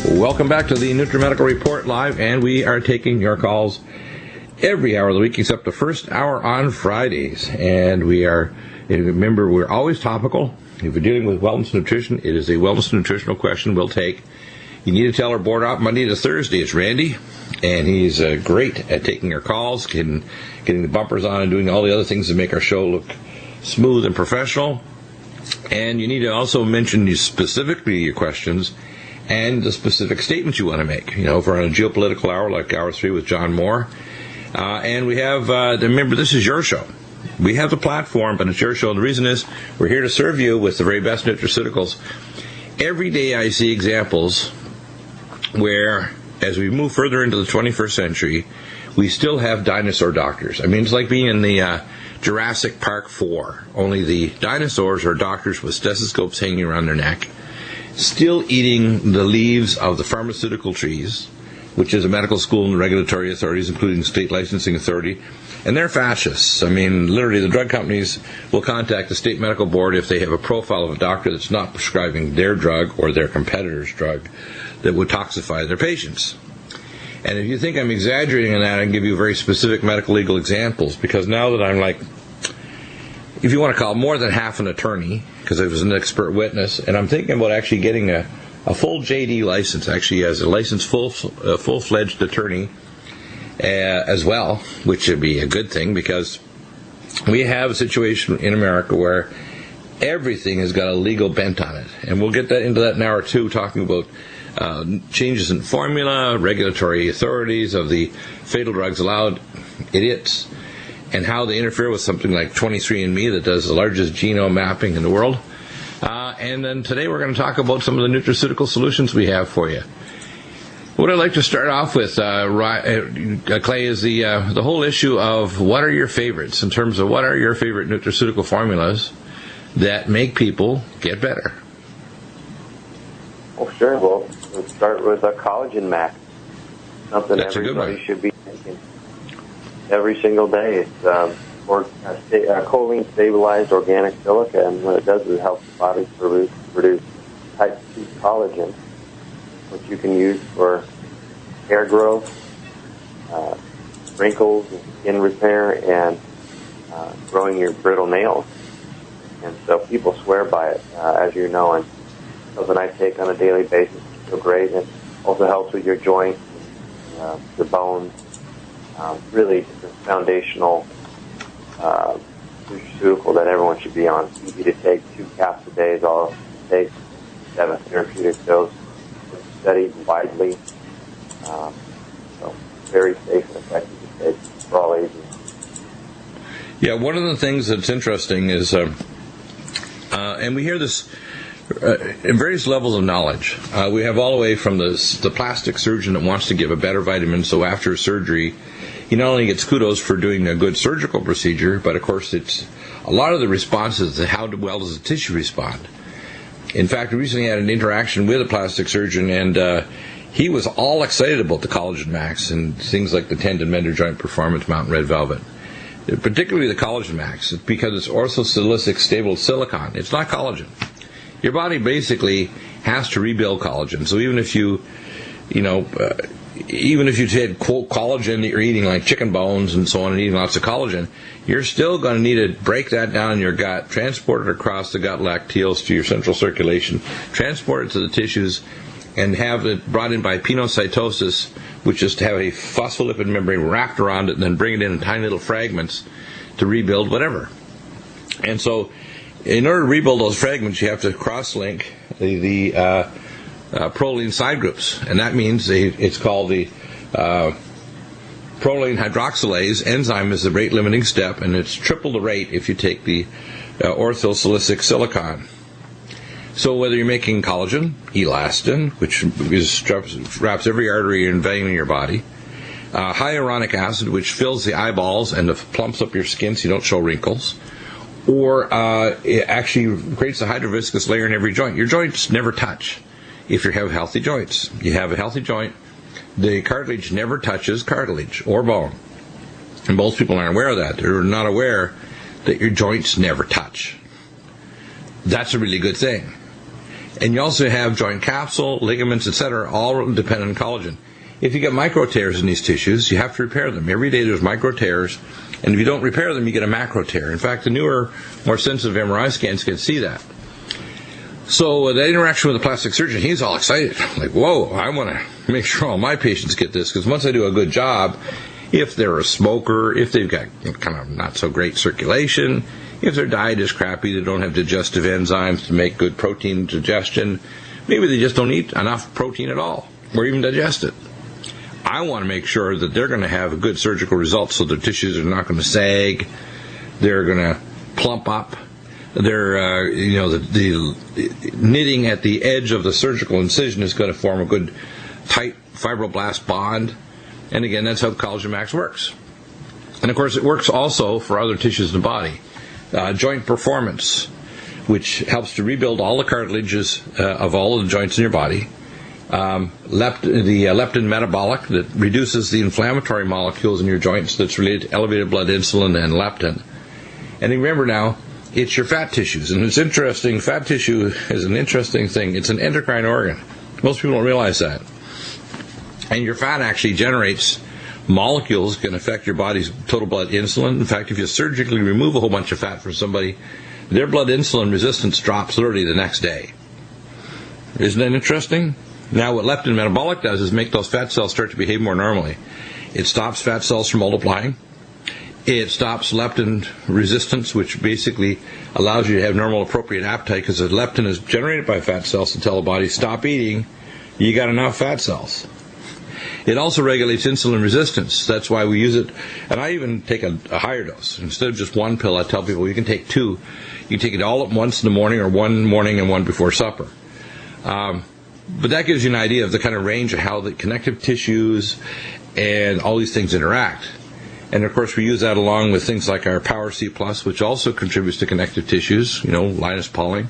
Welcome back to the Nutrimedical Report Live, and we are taking your calls every hour of the week except the first hour on Fridays. And remember, we're always topical. If you're dealing with wellness nutrition, it is a wellness nutritional question we'll take. You need to tell our board out Monday to Thursday. It's Randy, and he's great at taking your calls, getting the bumpers on, and doing all the other things to make our show look smooth and professional. And you need to also mention specifically your questions and the specific statements you want to make. You know, if we're on a geopolitical hour like Hour 3 with John Moore. And we have, remember, this is your show. We have the platform, but it's your show. And the reason is we're here to serve you with the very best nutraceuticals. Every day I see examples where, as we move further into the 21st century, we still have dinosaur doctors. I mean, it's like being in the Jurassic Park 4. Only the dinosaurs are doctors with stethoscopes hanging around their neck, still eating the leaves of the pharmaceutical trees, which is a medical school and regulatory authorities, including state licensing authority, and they're fascists. I mean, literally, the drug companies will contact the state medical board if they have a profile of a doctor that's not prescribing their drug or their competitor's drug that would toxify their patients. And if you think I'm exaggerating on that, I can give you very specific medical legal examples, because now that I'm like, if you want to call it, more than half an attorney, because I was an expert witness, and I'm thinking about actually getting a full JD license, actually as a licensed full-fledged attorney as well, which would be a good thing, because we have a situation in America where everything has got a legal bent on it. And we'll get that into that in hour 2, talking about changes in formula, regulatory authorities of the fatal drugs allowed, idiots, and how they interfere with something like 23andMe that does the largest genome mapping in the world. And then today we're going to talk about some of the nutraceutical solutions we have for you. What I'd like to start off with, Clay, is the whole issue of what are your favorites, in terms of what are your favorite nutraceutical formulas that make people get better. Well, sure. Well, let's start with a collagen max. Something That's everybody should be taking every single day. It's choline stabilized organic silica, and what it does is it helps the body produce type 2 collagen, which you can use for hair growth, wrinkles, skin repair, and growing your brittle nails. And so people swear by it, as you know, and something I take on a daily basis. It's so great. It also helps with your joints, your bones. Really just a foundational nutraceutical that everyone should be on. It's easy to take. 2 caps a day is all it takes to have a therapeutic dose. It's studied widely. So very safe and effective to take for all ages. Yeah, one of the things that's interesting is, and we hear this in various levels of knowledge. We have all the way from the plastic surgeon that wants to give a better vitamin, so after surgery, he not only gets kudos for doing a good surgical procedure, but of course it's a lot of the responses to how well does the tissue respond. In fact, we recently had an interaction with a plastic surgeon, and he was all excited about the Collagen Max and things like the Tendon Mender Joint Performance Mountain Red Velvet. Particularly the Collagen Max, because it's orthosilicic stable silicon. It's not collagen. Your body basically has to rebuild collagen. So even if you said, quote, collagen that you're eating, like chicken bones and so on, and eating lots of collagen, you're still going to need to break that down in your gut, transport it across the gut lacteals to your central circulation, transport it to the tissues, and have it brought in by pinocytosis, which is to have a phospholipid membrane wrapped around it and then bring it in tiny little fragments to rebuild whatever. And so in order to rebuild those fragments, you have to cross-link the proline side groups, and that means it's called the proline hydroxylase enzyme is the rate-limiting step, and it's triple the rate if you take the orthosilicic silicon. So whether you're making collagen, elastin, which wraps every artery and vein in your body, hyaluronic acid, which fills the eyeballs and plumps up your skin so you don't show wrinkles, or it actually creates a hydroviscous layer in every joint. Your joints never touch if you have healthy joints. You have a healthy joint, the cartilage never touches cartilage or bone. And most people aren't aware of that. They're not aware that your joints never touch. That's a really good thing. And you also have joint capsule, ligaments, etc., all dependent on collagen. If you get micro tears in these tissues, you have to repair them. Every day there's micro tears, and if you don't repair them, you get a macro tear. In fact, the newer, more sensitive MRI scans can see that. So that interaction with the plastic surgeon, he's all excited. Like, whoa, I want to make sure all my patients get this, because once I do a good job, if they're a smoker, if they've got kind of not so great circulation, if their diet is crappy, they don't have digestive enzymes to make good protein digestion, maybe they just don't eat enough protein at all, or even digest it. I want to make sure that they're going to have a good surgical result, so their tissues are not going to sag, they're going to plump up, they're, the knitting at the edge of the surgical incision is going to form a good tight fibroblast bond. And again, that's how Collagen Max works. And of course, it works also for other tissues in the body. Joint performance, which helps to rebuild all the cartilages of all of the joints in your body. Leptin metabolic, that reduces the inflammatory molecules in your joints that's related to elevated blood insulin and leptin. And remember now, it's your fat tissues. And it's interesting, fat tissue is an interesting thing. It's an endocrine organ. Most people don't realize that. And your fat actually generates molecules that can affect your body's total blood insulin. In fact, if you surgically remove a whole bunch of fat from somebody, their blood insulin resistance drops literally the next day. Isn't that interesting? Now, what leptin metabolic does is make those fat cells start to behave more normally. It stops fat cells from multiplying. It stops leptin resistance, which basically allows you to have normal appropriate appetite, because the leptin is generated by fat cells to tell the body, stop eating, you got enough fat cells. It also regulates insulin resistance. That's why we use it. And I even take a higher dose. Instead of just one pill, I tell people you can take two. You can take it all at once in the morning, or one morning and one before supper. But that gives you an idea of the kind of range of how the connective tissues and all these things interact. And of course, we use that along with things like our Power C+, which also contributes to connective tissues, Linus Pauling.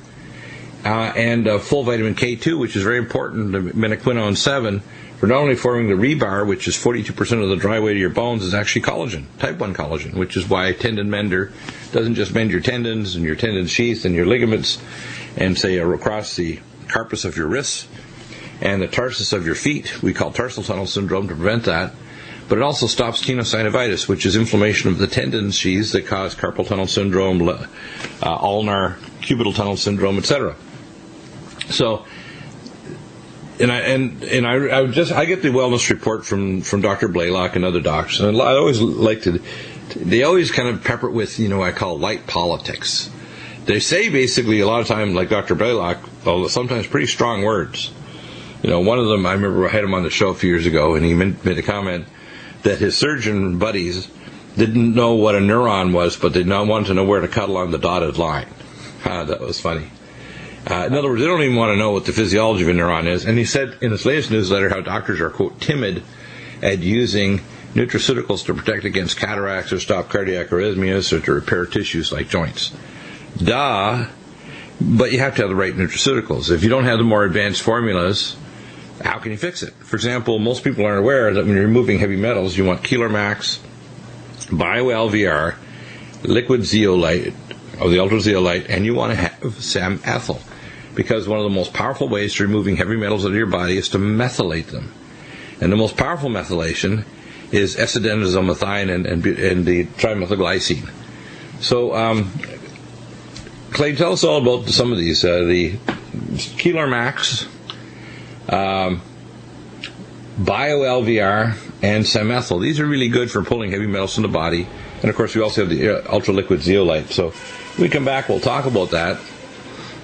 And full vitamin K2, which is very important, the menaquinone 7, for not only forming the rebar, which is 42% of the dry weight of your bones, is actually collagen, type 1 collagen, which is why tendon mender doesn't just mend your tendons and your tendon sheath and your ligaments and, say, across the carpus of your wrists and the tarsus of your feet. We call tarsal tunnel syndrome to prevent that. But it also stops tenosynovitis, which is inflammation of the tendon sheaths that cause carpal tunnel syndrome, ulnar cubital tunnel syndrome, etc. So, I get the wellness report from Dr. Blaylock and other doctors, and I always like to. They always kind of pepper it with I call light politics. They say basically a lot of time, like Dr. Blaylock, sometimes pretty strong words. One of them, I remember I had him on the show a few years ago, and he made a comment that his surgeon buddies didn't know what a neuron was, but they wanted to know where to cuddle on the dotted line. That was funny. In other words, they don't even want to know what the physiology of a neuron is. And he said in his latest newsletter how doctors are, quote, timid at using nutraceuticals to protect against cataracts or stop cardiac arrhythmias or to repair tissues like joints. Duh, but you have to have the right nutraceuticals. If you don't have the more advanced formulas, how can you fix it? For example, most people aren't aware that when you're removing heavy metals, you want Keeler Max, Bio-LVR, liquid zeolite, or the ultra zeolite, and you want to have SAM ethyl, because one of the most powerful ways to removing heavy metals out of your body is to methylate them. And the most powerful methylation is S-adenosylmethionine and the trimethylglycine. So, Clay, tell us all about some of these. The Keeler Max, Bio-LVR, and SAM-ethyl. These are really good for pulling heavy metals from the body. And, of course, we also have the ultra-liquid zeolite. So when we come back, we'll talk about that.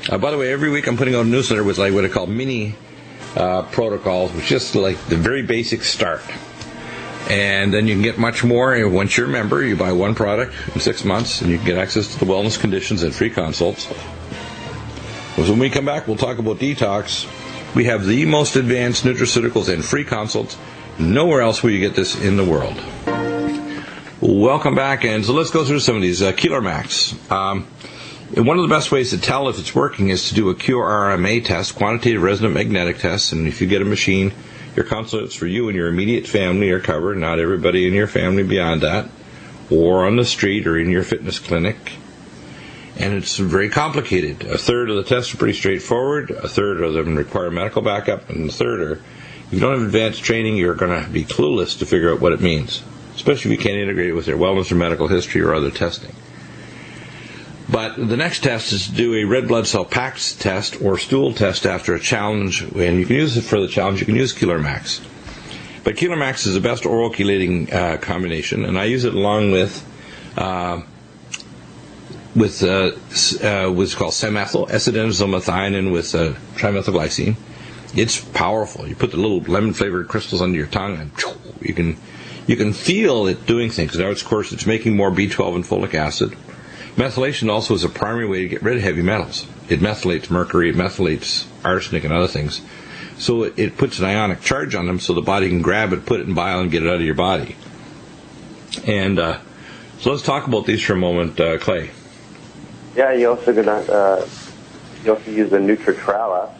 By the way, every week I'm putting out a newsletter with what I call mini protocols, which is just like the very basic start. And then you can get much more. And once you're a member, you buy one product in 6 months, and you can get access to the wellness conditions and free consults. So when we come back, we'll talk about detox. We have the most advanced nutraceuticals and free consults. Nowhere else will you get this in the world. Welcome back, and so let's go through some of these. Keeler Max. One of the best ways to tell if it's working is to do a QRMA test, quantitative resonant magnetic test, and if you get a machine, your consults for you and your immediate family are covered, not everybody in your family beyond that, or on the street or in your fitness clinic. And it's very complicated. A third of the tests are pretty straightforward. A third of them require medical backup. And a third are, if you don't have advanced training, you're going to be clueless to figure out what it means, especially if you can't integrate it with your wellness or medical history or other testing. But the next test is to do a red blood cell PAX test or stool test after a challenge. And you can use it for the challenge. You can use Keeler Max. But Keeler Max is the best oral chelating combination, and I use it along with what's called Semethyl, S-adenosylmethionine with trimethylglycine. It's powerful. You put the little lemon-flavored crystals under your tongue, and you can feel it doing things. Now, of course, it's making more B12 and folic acid. Methylation also is a primary way to get rid of heavy metals. It methylates mercury, it methylates arsenic and other things. So it puts an ionic charge on them so the body can grab it, put it in bile, and get it out of your body. And so let's talk about these for a moment, Clay. Yeah, you also use the Nutritrala.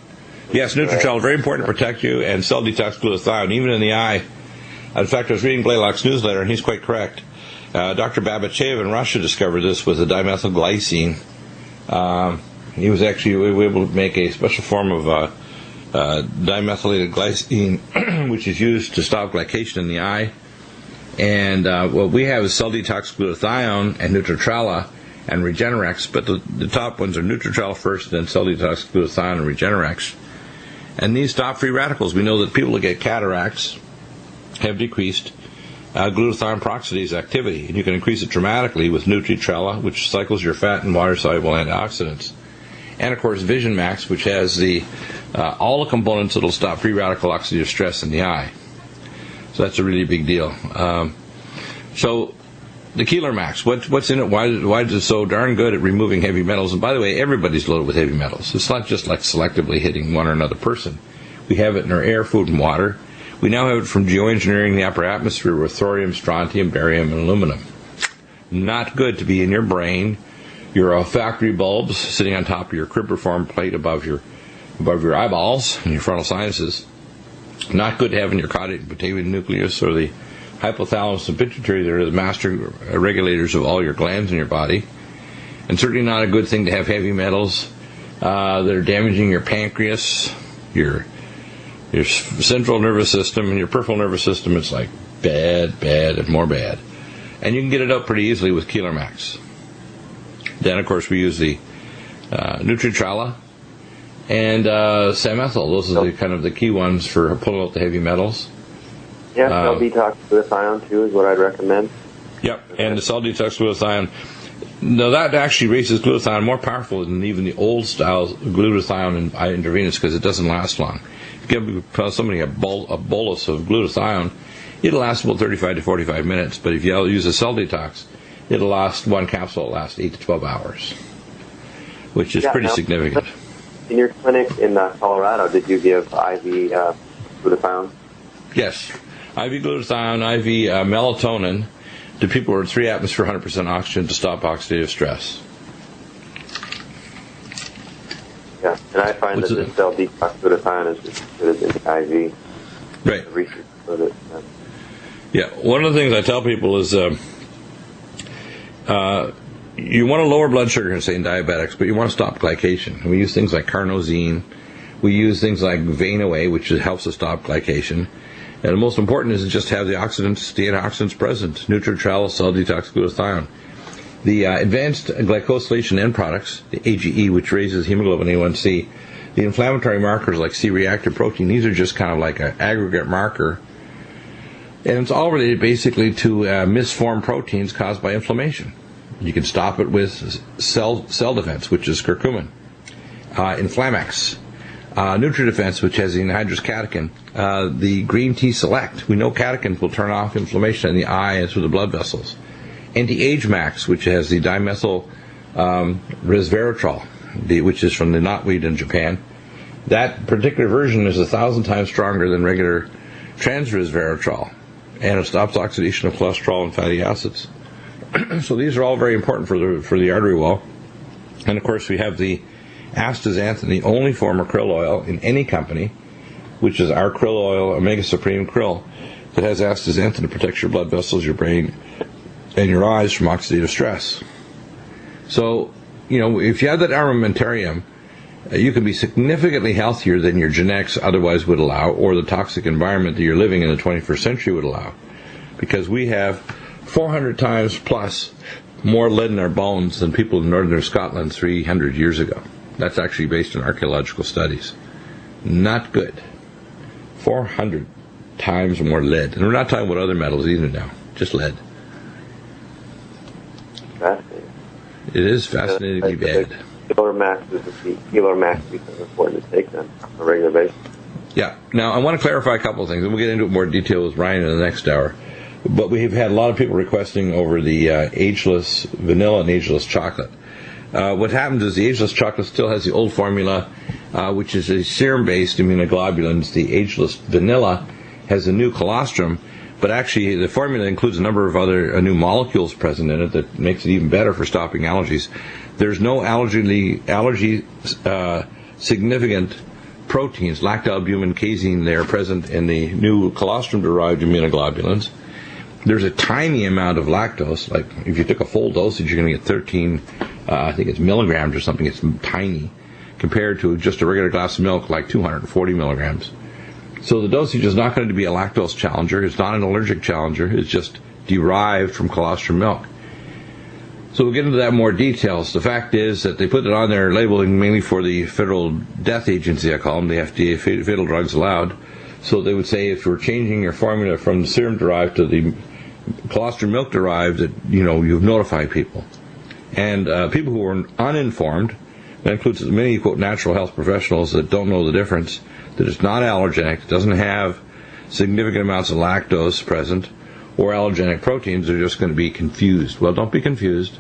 Yes, Nutritrala, very important to protect you, and cell detox glutathione, even in the eye. In fact, I was reading Blaylock's newsletter, and he's quite correct. Dr. Babachev in Russia discovered this with the dimethylglycine. He was actually able to make a special form of dimethylated glycine, which is used to stop glycation in the eye. And what we have is cell detox glutathione and Nutritrala and Regenerex, but the top ones are Nutritrala first, then cell detox glutathione and Regenerex. And these stop free radicals. We know that people that get cataracts have decreased glutathione peroxidase activity, and you can increase it dramatically with Nutritrala, which cycles your fat and water-soluble antioxidants. And, of course, Vision Max, which has all the components that will stop free radical oxidative stress in the eye. So that's a really big deal. So the Keeler Max, what's in it? Why is it so darn good at removing heavy metals? And by the way, everybody's loaded with heavy metals. It's not just like selectively hitting one or another person. We have it in our air, food, and water. We now have it from geoengineering the upper atmosphere with thorium, strontium, barium, and aluminum. Not good to be in your brain, your olfactory bulbs sitting on top of your cribriform plate above your eyeballs and your frontal sinuses. Not good to have in your caudate and pituitary nucleus or the hypothalamus and pituitary that are the master regulators of all your glands in your body. And certainly not a good thing to have heavy metals that are damaging your pancreas, your central nervous system, and your peripheral nervous system. It's like bad, and more bad. And you can get it out pretty easily with Keeler Max. Then, of course, we use the Nutritrala and Semethyl. Those are the key ones for pulling out the heavy metals. Yeah, cell detox glutathione, too, is what I'd recommend. Yep, and the cell detox glutathione. No, that actually raises glutathione more powerful than even the old style glutathione and intravenous because it doesn't last long. If you give somebody a bolus of glutathione, it'll last about 35 to 45 minutes. But if you use a cell detox, it'll last, one capsule will last 8 to 12 hours, which is pretty significant. In your clinic in Colorado, did you give IV glutathione? Yes. IV glutathione, IV melatonin to people who are 3 atmosphere 100% oxygen to stop oxidative stress. Yeah, and I find that the cell detox glutathione is just as good as in IV. Right. Research with it. Yeah, one of the things I tell people is you want to lower blood sugar, say in diabetics, but you want to stop glycation. And we use things like carnosine. We use things like Vein-Away, which helps us stop glycation. And the most important is to just have the antioxidants present. Nutritrala, cell detox glutathione. The advanced glycosylation end products, the AGE, which raises hemoglobin A1C, the inflammatory markers like C-reactive protein, these are just kind of like an aggregate marker. And it's all related basically to misformed proteins caused by inflammation. You can stop it with cell defense, which is curcumin. Inflamex. NutriDefense, which has the anhydrous catechin. The green tea select. We know catechins will turn off inflammation in the eye and through the blood vessels. Anti-Age Max, which has the dimethyl resveratrol, which is from the knotweed in Japan. That particular version is 1,000 times stronger than regular trans-resveratrol, and it stops oxidation of cholesterol and fatty acids. So these are all very important for the artery wall. And of course, we have the astaxanthin, the only form of krill oil in any company, which is our krill oil, Omega Supreme Krill, that has astaxanthin to protect your blood vessels, your brain, and your eyes from oxidative stress. So if you have that armamentarium, you can be significantly healthier than your genetics otherwise would allow, or the toxic environment that you're living in the 21st century would allow. Because we have 400 times plus more lead in our bones than people in northern Scotland 300 years ago. That's actually based on archaeological studies. Not good. 400 times more lead. And we're not talking about other metals either now, just lead. Fascinating. It is fascinatingly bad. Killer max becomes important to take them on a regular basis. Yeah. Now, I want to clarify a couple of things, and we'll get into it more detail with Ryan in the next hour. But we've had a lot of people requesting over the ageless vanilla and ageless chocolate. What happens is the ageless chocolate still has the old formula, which is a serum-based immunoglobulins. The ageless vanilla has a new colostrum, but actually the formula includes a number of other new molecules present in it that makes it even better for stopping allergies. There's no allergy significant proteins, lactalbumin, casein, they are present in the new colostrum-derived immunoglobulins. There's a tiny amount of lactose. Like if you took a full dosage, you're going to get 13, I think it's milligrams or something. It's tiny compared to just a regular glass of milk, like 240 milligrams. So the dosage is not going to be a lactose challenger. It's not an allergic challenger. It's just derived from colostrum milk. So we'll get into that in more details. The fact is that they put it on their labeling mainly for the Federal Death Agency, I call them, the FDA, Fatal Drugs Allowed. So they would say if you're changing your formula from the serum-derived to the colostrum milk-derived, that you've notified people. And people who are uninformed, that includes many, quote, natural health professionals that don't know the difference, that it's not allergenic, doesn't have significant amounts of lactose present, or allergenic proteins, are just going to be confused. Well, don't be confused.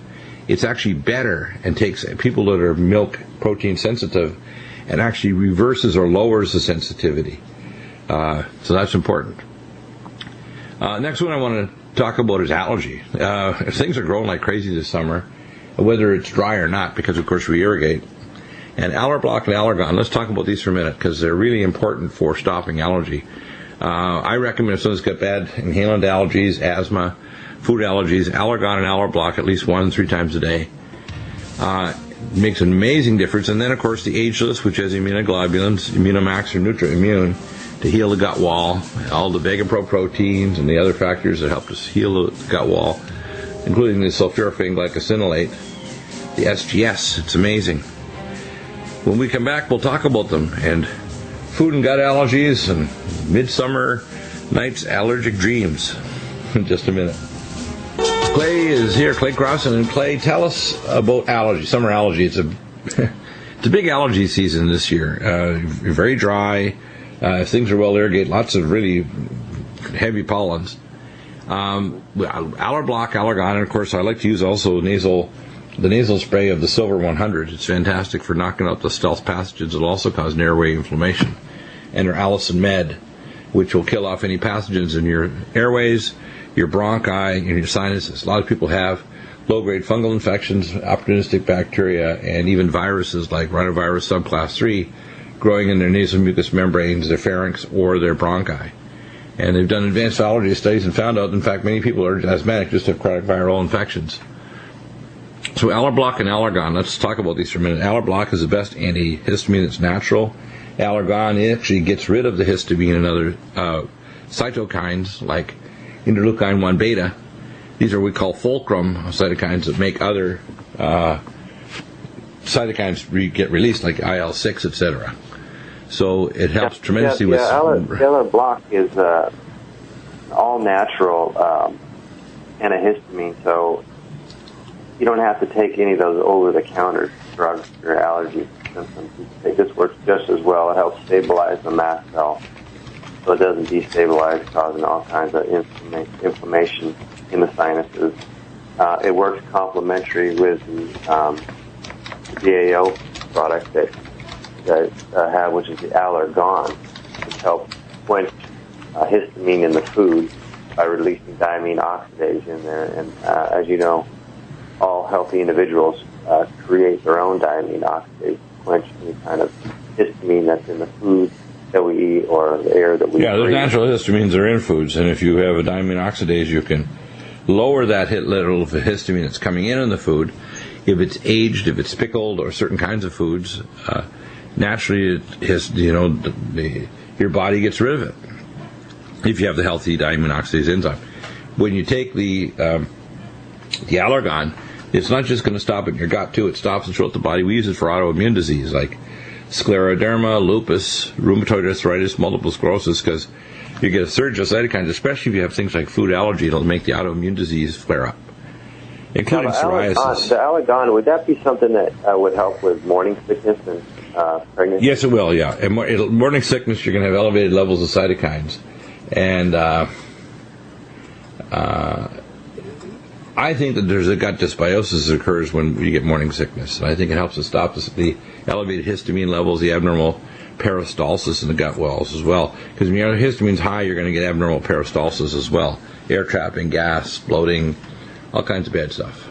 It's actually better and takes people that are milk protein sensitive and actually reverses or lowers the sensitivity. So that's important. Next one I want to talk about is allergy. Things are growing like crazy this summer, whether it's dry or not, because of course we irrigate. And Allerblock and Allergon, let's talk about these for a minute, because they're really important for stopping allergy. I recommend if someone's got bad inhalant allergies, asthma, food allergies, Allergon and Allerblock at least 1-3 times a day. Makes an amazing difference. And then, of course, the ageless, which has immunoglobulins, Immunomax or NutriImmune, to heal the gut wall, all the vega-pro-proteins and the other factors that help us heal the gut wall, including the sulforaphane glycosinolate, the SGS. It's amazing. When we come back, we'll talk about them, and food and gut allergies and midsummer night's allergic dreams in just a minute. Clay is here, Clay Crossan. And Clay, tell us about allergy, summer allergy. It's a big allergy season this year. Very dry. If things are well irrigated, lots of really heavy pollens. Allerblock, Allergon, and of course I like to use also the nasal spray of the Silver 100. It's fantastic for knocking out the stealth pathogens that also cause an airway inflammation. And our Allison Med, which will kill off any pathogens in your airways, your bronchi, and your sinuses. A lot of people have low-grade fungal infections, opportunistic bacteria, and even viruses like rhinovirus subclass 3 growing in their nasal mucous membranes, their pharynx, or their bronchi. And they've done advanced allergy studies and found out, in fact, many people are asthmatic just have chronic viral infections. So Allerblock and Allergon, let's talk about these for a minute. Allerblock is the best antihistamine that's natural. Allergon actually gets rid of the histamine and other cytokines like interleukin 1 beta. These are what we call fulcrum cytokines that make other cytokines get released, like IL-6, etc. So it helps tremendously with... Allerblock is all natural antihistamine, so you don't have to take any of those over-the-counter drugs for your allergy symptoms. This works just as well. It helps stabilize the mast cell so it doesn't destabilize, causing all kinds of inflammation in the sinuses. It works complementary with the DAO product that have, which is the Allergon, which helps quench histamine in the food by releasing diamine oxidase in there. And as you know, all healthy individuals create their own diamine oxidase to quench any kind of histamine that's in the food that we eat or the air that we breathe. Yeah, those natural histamines are in foods, and if you have a diamine oxidase, you can lower that level of histamine that's coming in the food. if it's aged, if it's pickled, or certain kinds of foods, naturally it has, your body gets rid of it if you have the healthy diamine oxidase enzyme. When you take the allergon, it's not just going to stop in your gut too. It stops and throughout the body. We use it for autoimmune disease like scleroderma, lupus, rheumatoid arthritis, multiple sclerosis, because you get a surge of cytokines, especially if you have things like food allergy. It'll make the autoimmune disease flare up, including psoriasis. The allergon, would that be something that would help with morning sickness and pregnancy? Yes, it will, yeah. And morning sickness, you're going to have elevated levels of cytokines. And I think that there's a gut dysbiosis that occurs when you get morning sickness. And I think it helps to stop the elevated histamine levels, the abnormal peristalsis in the gut walls as well. Because when your histamine's high, you're going to get abnormal peristalsis as well. Air trapping, gas, bloating, all kinds of bad stuff.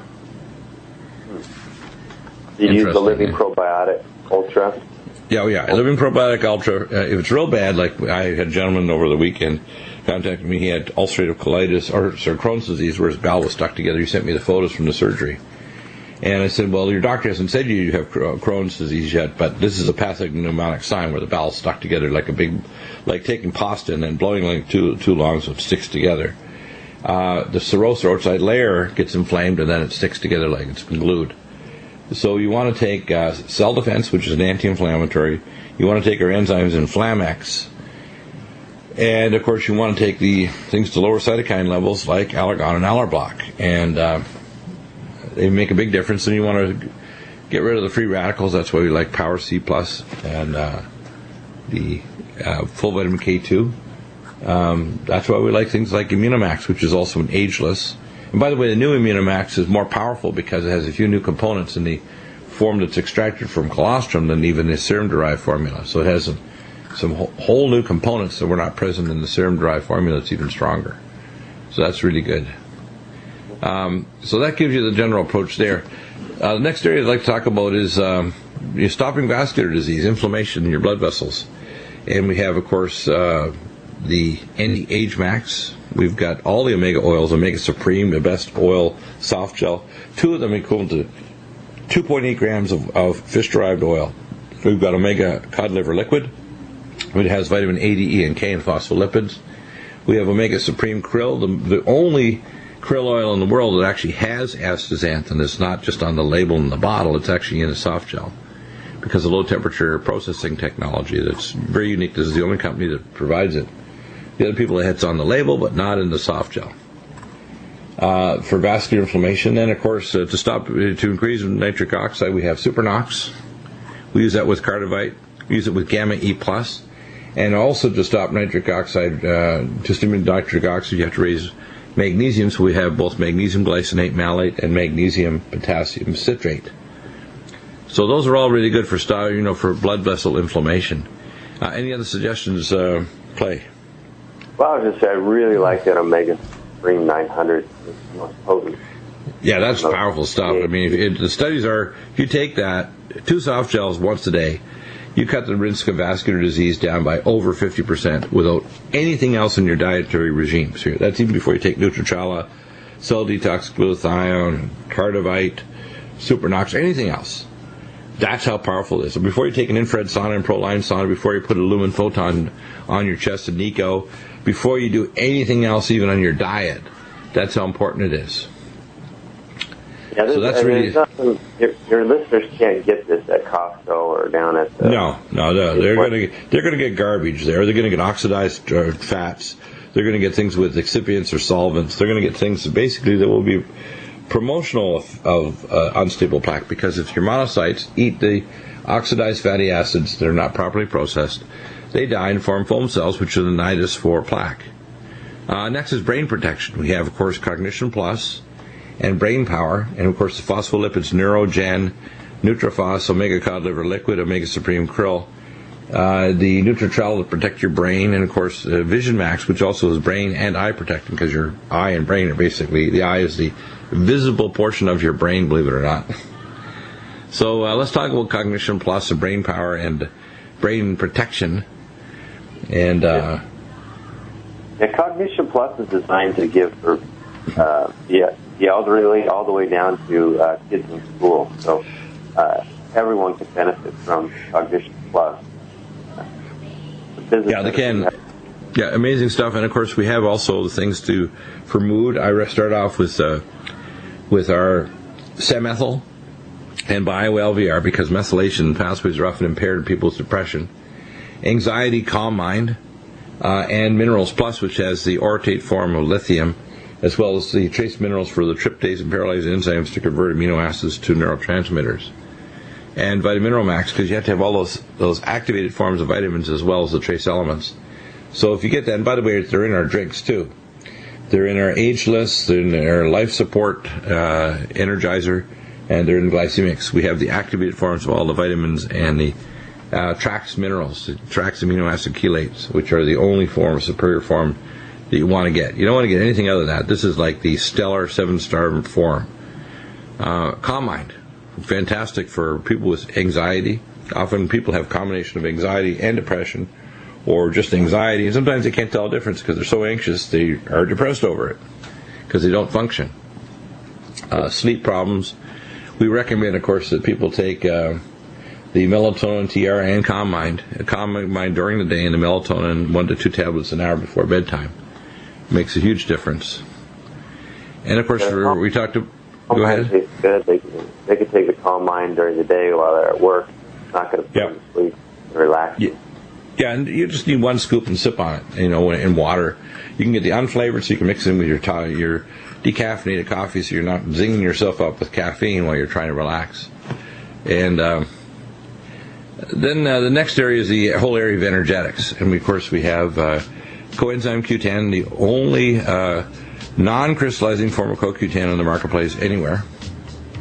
You use the Living Probiotic Ultra? Yeah, Living Probiotic Ultra. If it's real bad, like I had a gentleman over the weekend contacted me. He had ulcerative colitis, or Crohn's disease, where his bowel was stuck together. He sent me the photos from the surgery. And I said, well, your doctor hasn't said you have Crohn's disease yet, but this is a pathognomonic sign where the bowel's stuck together like taking pasta and then blowing like too long so it sticks together. The serous or outside layer gets inflamed and then it sticks together like it's been glued. So you want to take Cell Defense, which is an anti-inflammatory. You want to take our enzymes Inflamex. And, of course, you want to take the things to lower cytokine levels like Allergon and Allerblock. And they make a big difference. And you want to get rid of the free radicals. That's why we like Power C Plus and the full vitamin K2. That's why we like things like Immunomax, which is also an ageless. And by the way, the new Immunomax is more powerful because it has a few new components in the form that's extracted from colostrum than even the serum-derived formula. So it has some whole new components that were not present in the serum-derived formula that's even stronger. So that's really good. So that gives you the general approach there. The next area I'd like to talk about is stopping vascular disease, inflammation in your blood vessels. And we have, of course, the Anti-Age Max. We've got all the omega oils, Omega Supreme, the best oil, soft gel. 2 of them equivalent to 2.8 grams of fish-derived oil. We've got Omega Cod Liver Liquid. It has vitamin A, D, E, and K and phospholipids. We have Omega Supreme Krill, the only krill oil in the world that actually has astaxanthin. It's not just on the label in the bottle, it's actually in a soft gel because of low-temperature processing technology. That's very unique. This is the only company that provides it. The other people, it's on the label, but not in the soft gel. For vascular inflammation, then, of course, to increase nitric oxide, we have Supernox. We use that with Cardivite. We use it with Gamma E+. And also to stop nitric oxide, to stimulate nitric oxide, you have to raise magnesium. So we have both magnesium glycinate malate and magnesium potassium citrate. So those are all really good for for blood vessel inflammation. Any other suggestions, Clay? Well, I was just say I really like that Omega Supreme 900. It's the most potent. Yeah, that's powerful stuff. I mean, the studies are, if you take that, 2 soft gels once a day, you cut the risk of vascular disease down by over 50% without anything else in your dietary regime. So that's even before you take Nutrichala, Cell Detox, Glutathione, Cardivite, Supernox, anything else. That's how powerful it is. So before you take an infrared sauna and ProLine sauna, before you put a lumen photon on your chest and Nico, before you do anything else even on your diet, that's how important it is. Yeah, so that's really your listeners can't get this at Costco or down at the no. They're going to get garbage there. They're going to get oxidized fats. They're going to get things with excipients or solvents. They're going to get things basically that will be promotional of unstable plaque, because if your monocytes eat the oxidized fatty acids that are not properly processed, they die and form foam cells, which are the nidus for plaque. Next is brain protection. We have, of course, Cognition Plus and Brain Power, and, of course, the phospholipids Neurogen, Nutrifos, Omega Cod Liver Liquid, Omega Supreme Krill, the Nutritrel to protect your brain, and, of course, Vision Max, which also is brain and eye protecting, because your eye and brain are basically, the eye is the visible portion of your brain, believe it or not. So let's talk about Cognition Plus and Brain Power and brain protection. And Cognition Plus is designed to give for the elderly, all the way down to kids in school. So everyone can benefit from Cognition Plus. Yeah, they can. Yeah, amazing stuff. And of course, we have also the things for mood. I start off with our Semethyl and Bio-LVR, because methylation pathways are often impaired in people with depression. Anxiety, Calm Mind, and Minerals Plus, which has the orotate form of lithium, as well as the trace minerals for the tryptase and paralyzing enzymes to convert amino acids to neurotransmitters. And Vitamineral Max, because you have to have all those activated forms of vitamins as well as the trace elements. So if you get that, and by the way, they're in our drinks too. They're in our Ageless, they're in our Life Support Energizer, and they're in Glycemics. We have the activated forms of all the vitamins and the Trax minerals, the Trax amino acid chelates, which are the only superior form that you want to get. You don't want to get anything other than that. This is like the stellar 7-star form. Calm Mind, fantastic for people with anxiety. Often people have a combination of anxiety and depression, or just anxiety, and sometimes they can't tell the difference because they're so anxious they are depressed over it because they don't function. Sleep problems. We recommend, of course, that people take the melatonin TR and Calm Mind. Calm Mind during the day, and the melatonin 1 to 2 tablets an hour before bedtime. Makes a huge difference. And of course, we talked to. Go ahead. Good. They can take the Calm Mind during the day while they're at work. It's not going to put them to sleep and relax. Yeah, and you just need 1 scoop and sip on it, in water. You can get the unflavored, so you can mix it in with your decaffeinated coffee, so you're not zinging yourself up with caffeine while you're trying to relax. And then the next area is the whole area of energetics. And, of course, we have coenzyme Q10, the only non-crystallizing form of CoQ10 on the marketplace anywhere.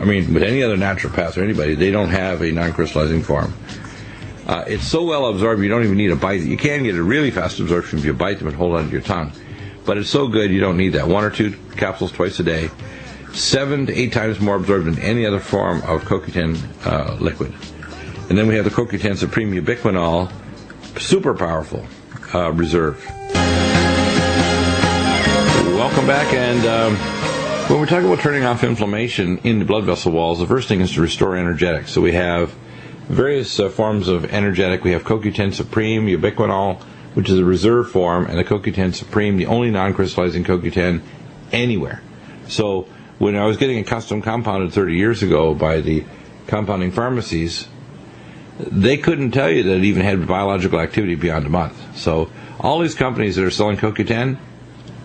I mean, with any other naturopath or anybody, they don't have a non-crystallizing form. It's so well absorbed you don't even need a bite. You can get a really fast absorption if you bite them and hold on to your tongue. But it's so good you don't need that. 1 or 2 capsules twice a day. 7 to 8 times more absorbed than any other form of CoQ10 liquid. And then we have the CoQ10 Supreme Ubiquinol, super powerful reserve. Welcome back, and when we're talking about turning off inflammation in the blood vessel walls, the first thing is to restore energetics. So we have various forms of energetic. We have CoQ10 Supreme, Ubiquinol, which is a reserve form, and the CoQ10 Supreme, the only non-crystallizing CoQ10 anywhere. So when I was getting a custom compounded 30 years ago by the compounding pharmacies, they couldn't tell you that it even had biological activity beyond a month. So all these companies that are selling CoQ10,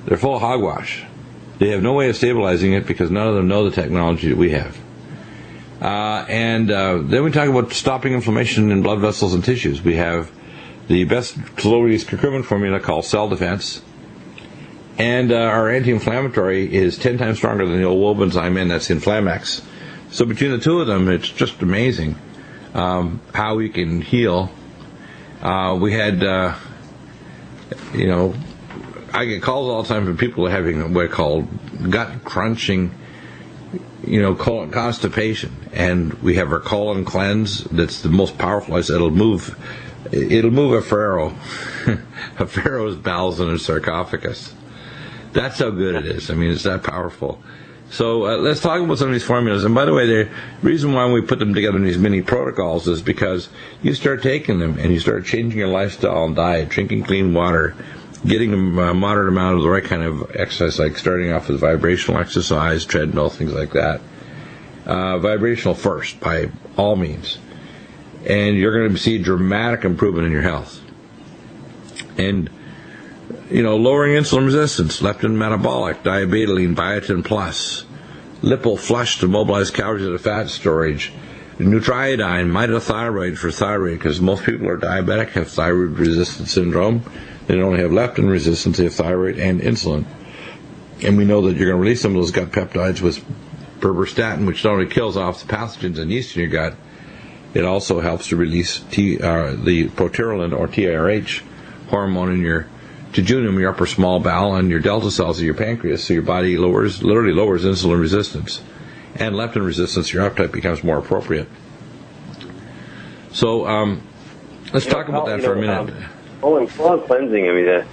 they're full of hogwash. They have no way of stabilizing it because none of them know the technology that we have. And then we talk about stopping inflammation in blood vessels and tissues. We have the best slow-release curcumin formula called Cell Defense. And our anti-inflammatory is 10 times stronger than the old Wobens I'm in, that's Inflamex. So between the two of them, it's just amazing how we can heal. We had, I get calls all the time from people having what I call gut crunching, constipation. And we have our colon cleanse that's the most powerful. I said it'll move a pharaoh, a pharaoh's bowels in a sarcophagus. That's how good it is. I mean, it's that powerful. So let's talk about some of these formulas. And by the way, the reason why we put them together in these mini protocols is because you start taking them and you start changing your lifestyle and diet, drinking clean water, getting a moderate amount of the right kind of exercise, like starting off with vibrational exercise, treadmill, things like that. Vibrational first, by all means. And you're going to see dramatic improvement in your health. And lowering insulin resistance, leptin metabolic, diabetoline, biotin plus, lipo flush to mobilize calories out of fat storage, nutriodine, mitothyroid for thyroid, because most people are diabetic, have thyroid resistance syndrome. They don't only have leptin resistance, they have thyroid and insulin. And we know that you're going to release some of those gut peptides with berberstatin, which not only kills off the pathogens and yeast in your gut, it also helps to release the proteolin or TRH hormone in your jejunum, your upper small bowel, and your delta cells of your pancreas, so your body literally lowers insulin resistance. And leptin resistance, your appetite becomes more appropriate. So let's talk about that for a minute. Colon cleansing, I mean,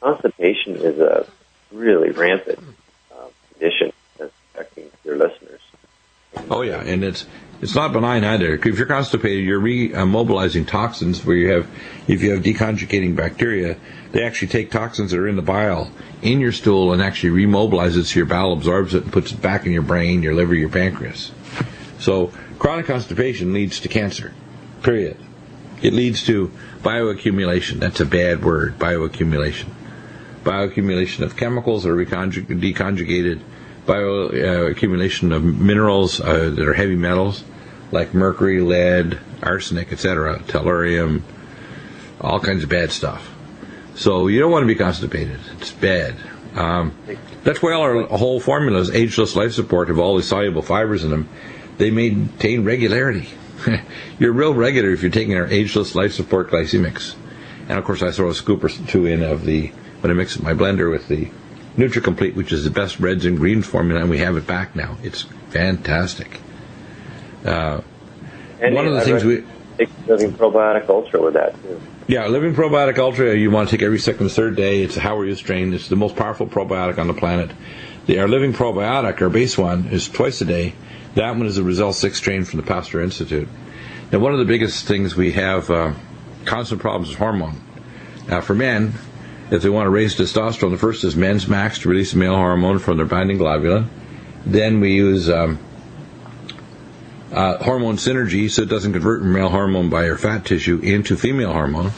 constipation is a really rampant condition. affecting your listeners. Oh yeah, and it's not benign either. If you're constipated, you're remobilizing toxins. If you have deconjugating bacteria, they actually take toxins that are in the bile in your stool and actually remobilize it so your bowel absorbs it and puts it back in your brain, your liver, your pancreas. So chronic constipation leads to cancer. Period. It leads to bioaccumulation. That's a bad word, bioaccumulation. Bioaccumulation of chemicals that are deconjugated, bioaccumulation of minerals that are heavy metals, like mercury, lead, arsenic, etc., tellurium, all kinds of bad stuff. So you don't want to be constipated. It's bad. That's why our whole formulas, ageless life support, have all these soluble fibers in them. They maintain regularity. You're real regular if you're taking our ageless life support glycemics. And of course I throw a scoop or two in of when I mix my blender with the NutriComplete, which is the best reds and greens formula, and we have it back now. It's fantastic. One of the things we take Living Probiotic Ultra with that too. Yeah, Living Probiotic Ultra you want to take every second or third day. It's a How Are You strain. It's the most powerful probiotic on the planet. Our Living Probiotic, our base one, is twice a day. That one is a Result 6 strain from the Pasteur Institute. Now, one of the biggest things we have constant problems is hormone. For men, if they want to raise testosterone, the first is Men's Max to release male hormone from their binding globulin. Then we use hormone synergy, so it doesn't convert male hormone by your fat tissue into female hormone.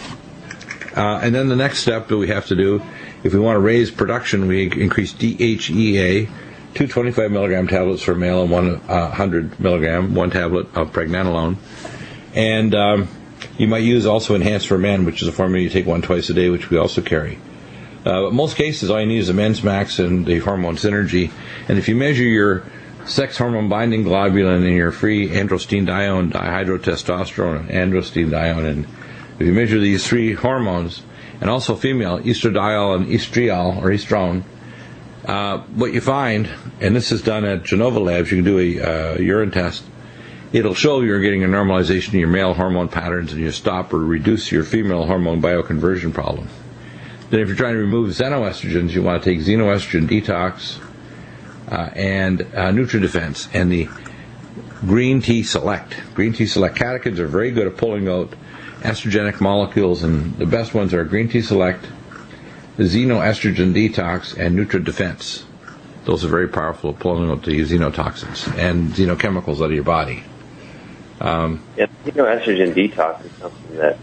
And then the next step that we have to do, if we want to raise production, we increase DHEA, 2 25 milligram tablets for male and 100 milligram, one tablet of pregnenolone. And you might use also Enhanced for Men, which is a formula you take one twice a day, which we also carry. But most cases, all you need is a Men's Max and the hormone synergy. And if you measure your sex hormone binding globulin and your free androstenedione, dihydrotestosterone, and androstenedione, and if you measure these three hormones, and also female, estradiol and estriol, or estrone, what you find, and this is done at Genova Labs, you can do a urine test, it'll show you're getting a normalization of your male hormone patterns and you stop or reduce your female hormone bioconversion problem. Then if you're trying to remove xenoestrogens, you want to take xenoestrogen detox and NutriDefense and the Green Tea Select. Green Tea Select catechins are very good at pulling out estrogenic molecules, and the best ones are Green Tea Select, the Xenoestrogen Detox, and NutriDefense. Those are very powerful at pulling out the xenotoxins and xenochemicals out of your body. Xenoestrogen detox is something that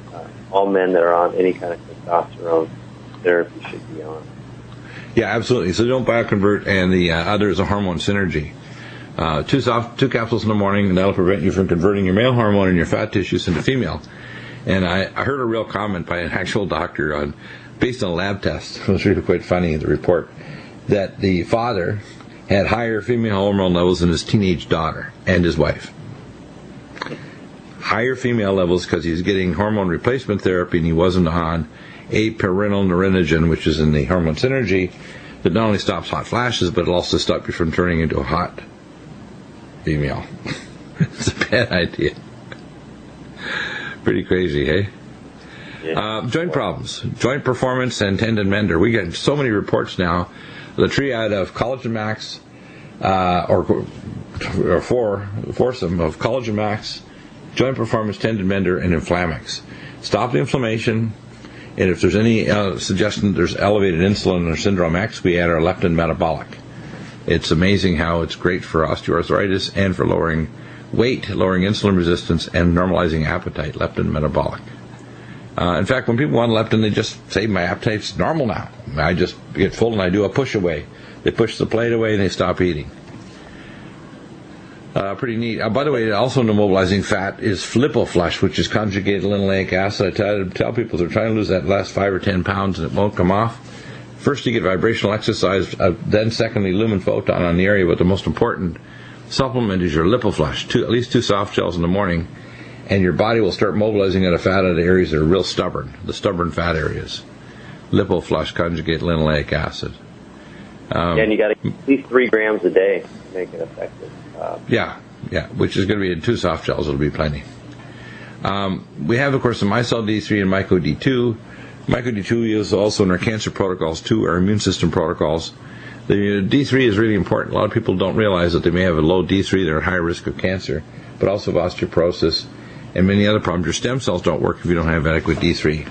all men that are on any kind of testosterone therapy should be on. Yeah, absolutely. So don't bioconvert, and the other is a hormone synergy. 2 capsules in the morning, and that'll prevent you from converting your male hormone and your fat tissues into female. And I heard a real comment by an actual doctor based on a lab test. It was really quite funny in the report, that the father had higher female hormone levels than his teenage daughter and his wife. Higher female levels because he's getting hormone replacement therapy and he wasn't on aperinolnerinogen, which is in the hormone synergy, that not only stops hot flashes, but it'll also stop you from turning into a hot female. It's a bad idea. Pretty crazy, hey? Yeah. Joint problems, joint performance, and tendon mender. We get so many reports now. The triad of Collagen Max, or foursome of Collagen Max, joint performance, tendon mender, and Inflamex. Stop the inflammation, and if there's any suggestion that there's elevated insulin or Syndrome X, we add our leptin metabolic. It's amazing how it's great for osteoarthritis and for lowering weight, lowering insulin resistance, and normalizing appetite, leptin metabolic. In fact, when people want leptin, they just say, my appetite's normal now. I just get full and I do a push away. They push the plate away and they stop eating. Pretty neat. By the way, also immobilizing fat is Flipoflush, which is conjugated linoleic acid. I tell people they're trying to lose that last 5 or 10 pounds and it won't come off. First, you get vibrational exercise, then secondly, lumen photon on the area, but the most important supplement is your Lipoflush, at least 2 soft gels in the morning, and your body will start mobilizing out of fat out of areas that are real stubborn, the stubborn fat areas. Lipoflush, conjugate linoleic acid. And you got to at least 3 grams a day to make it effective. Yeah, which is going to be in 2 soft gels. It'll be plenty. We have, of course, the Micelle D3 and Myco D2. Myco D2 is also in our cancer protocols too, our immune system protocols. The D3 is really important. A lot of people don't realize that they may have a low D3. They're at high risk of cancer, but also of osteoporosis and many other problems. Your stem cells don't work if you don't have adequate D3.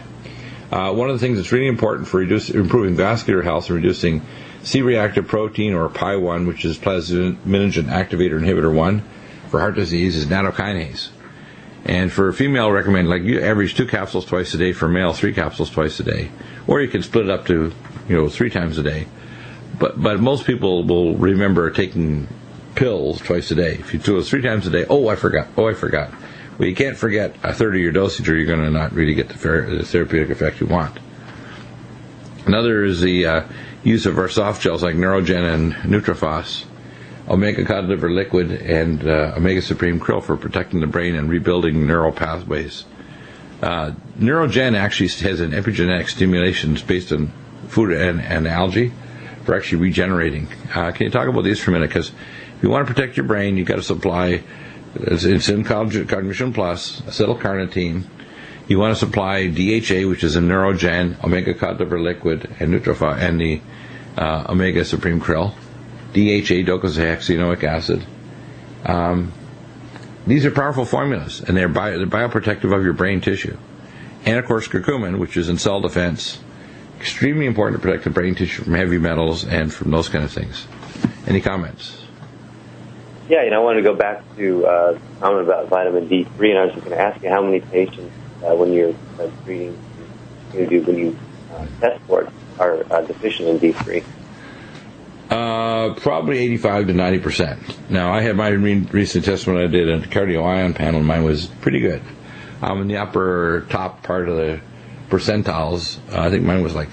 One of the things that's really important for improving vascular health and reducing C-reactive protein, or PI1, which is plasminogen activator inhibitor 1 for heart disease, is nattokinase. And for a female, recommend, like, you average 2 capsules twice a day. For a male, 3 capsules twice a day. Or you can split it up to, 3 times a day. But most people will remember taking pills twice a day. If you do it 3 times a day, I forgot. Well, you can't forget a third of your dosage, or you're going to not really get the therapeutic effect you want. Another is the use of our soft gels like Neurogen and Nutrifos, Omega Cod Liver Liquid, and Omega Supreme Krill for protecting the brain and rebuilding neural pathways. Neurogen actually has an epigenetic stimulation based on food and algae for actually regenerating. Can you talk about these for a minute? Because if you want to protect your brain, you've got to supply, it's in Cognition Plus, acetylcarnitine. You want to supply DHA, which is a Neurogen, Omega Cod Liver Liquid, and Nutrifos, and the Omega Supreme Krill. DHA, docosahexaenoic acid. These are powerful formulas, and they're bioprotective of your brain tissue. And, of course, curcumin, which is in cell defense. Extremely important to protect the brain tissue from heavy metals and from those kind of things. Any comments? Yeah, I wanted to go back to the comment about vitamin D3, and I was just going to ask you how many patients, when you're treating, when you test for it, are deficient in D3. Probably 85 to 90%. Now, I had my recent test when I did a cardio ion panel, and mine was pretty good. I'm in the upper top part of the percentiles. I think mine was like,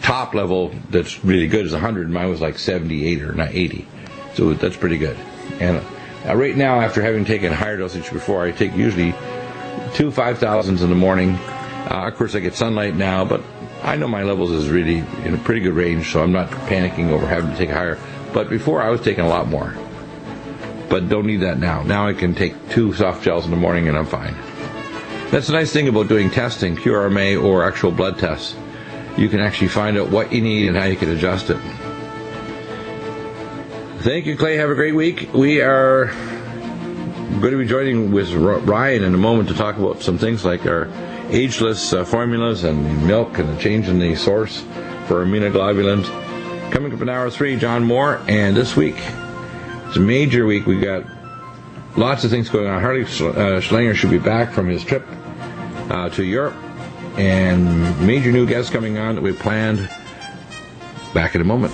top level that's really good is 100. Mine was like 78 or not 80. So that's pretty good. And right now, after having taken higher dosage before, I take usually 2 5,000s in the morning. Of course, I get sunlight now, but I know my levels is really in a pretty good range, so I'm not panicking over having to take higher. But before, I was taking a lot more. But don't need that now. Now I can take 2 soft gels in the morning and I'm fine. That's the nice thing about doing testing, QRMA or actual blood tests. You can actually find out what you need and how you can adjust it. Thank you, Clay. Have a great week. We are going to be joining with Ryan in a moment to talk about some things like our ageless formulas and milk and the change in the source for immunoglobulins. Coming up in hour 3, John Moore. And this week, it's a major week. We got lots of things going on. Harley Schlanger should be back from his trip to Europe. And major new guests coming on that we planned. Back in a moment.